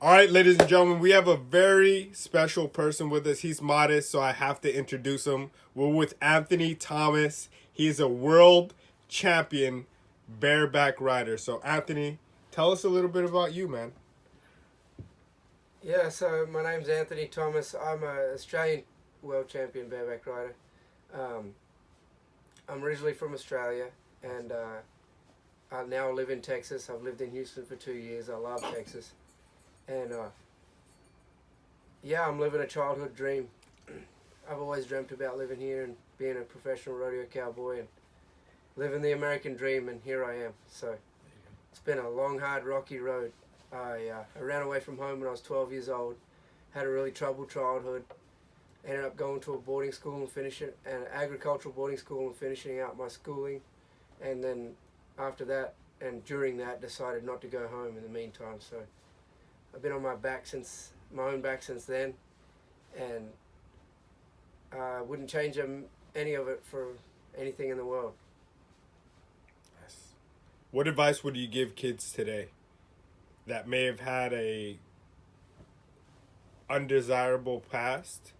All right, ladies and gentlemen, we have a very special person with us. He's modest, so I have to introduce him. We're with Anthony Thomas. He is a world champion bareback rider. So, Anthony, tell us a little bit about you, man. Yeah, so my name's Anthony Thomas. I'm an Australian world champion bareback rider. Um, I'm originally from Australia, and I now live in Texas. I've lived in Houston for 2 years. I love Texas, and yeah, I'm living a childhood dream. I've always dreamt about living here and being a professional rodeo cowboy and living the American dream, and here I am. So it's been a long, hard, rocky road. I ran away from home when I was 12 years old. Had a really troubled childhood. Ended up going to a boarding school and finishing an agricultural boarding school and finishing out my schooling, and then after that and during that decided not to go home in the meantime. So I've been on my own back since then, and I wouldn't change any of it for anything in the world. Yes. What advice would you give kids today that may have had a undesirable past,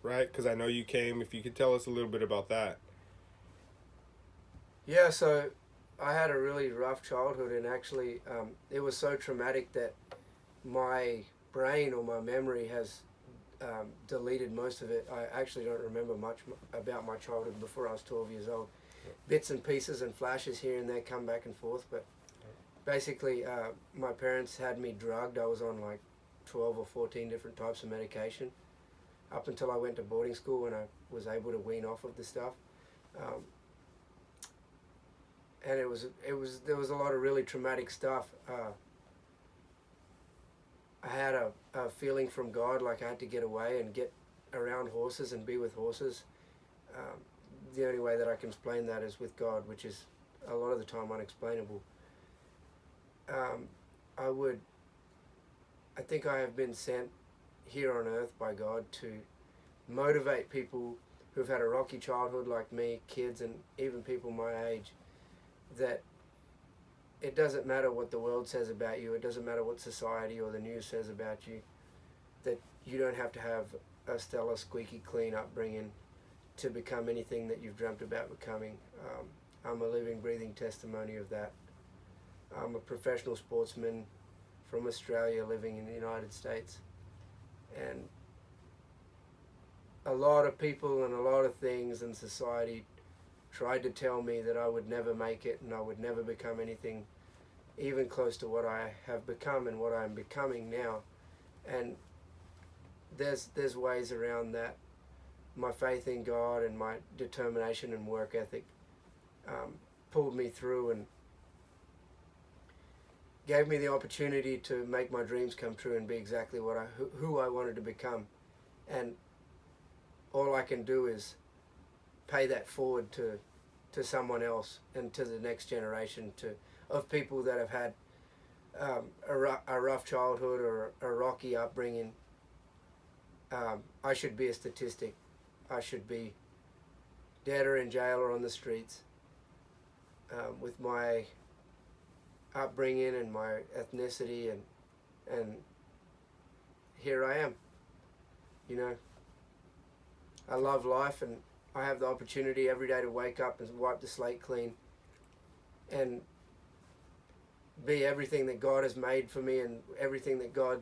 right? Because I know you came. If you could tell us a little bit about that. Yeah, so I had a really rough childhood, and actually it was so traumatic that my brain or my memory has deleted most of it. I actually don't remember much about my childhood before I was 12 years old. Bits and pieces and flashes here and there come back and forth, but basically my parents had me drugged. I was on like 12 or 14 different types of medication up until I went to boarding school and I was able to wean off of the stuff. Um, and there was a lot of really traumatic stuff. I had a feeling from God like I had to get away and get around horses and be with horses. Um, the only way that I can explain that is with God, which is a lot of the time unexplainable. Um, I would, I think I have been sent here on earth by God to motivate people who've had a rocky childhood like me, kids, and even people my age, that it doesn't matter what the world says about you, it doesn't matter what society or the news says about you, that you don't have to have a stellar, squeaky clean upbringing to become anything that you've dreamt about becoming. I'm a living, breathing testimony of that. I'm a professional sportsman from Australia living in the United States. And a lot of people and a lot of things in society tried to tell me that I would never make it and I would never become anything even close to what I have become and what I'm becoming now. And there's ways around that. My faith in God and my determination and work ethic pulled me through and gave me the opportunity to make my dreams come true and be exactly who I wanted to become. And all I can do is pay that forward to someone else and to the next generation of people that have had a rough childhood or a rocky upbringing. I should be a statistic. I should be dead or in jail or on the streets. With my upbringing and my ethnicity, and here I am. You know, I love life, and I have the opportunity every day to wake up and wipe the slate clean and be everything that God has made for me and everything that God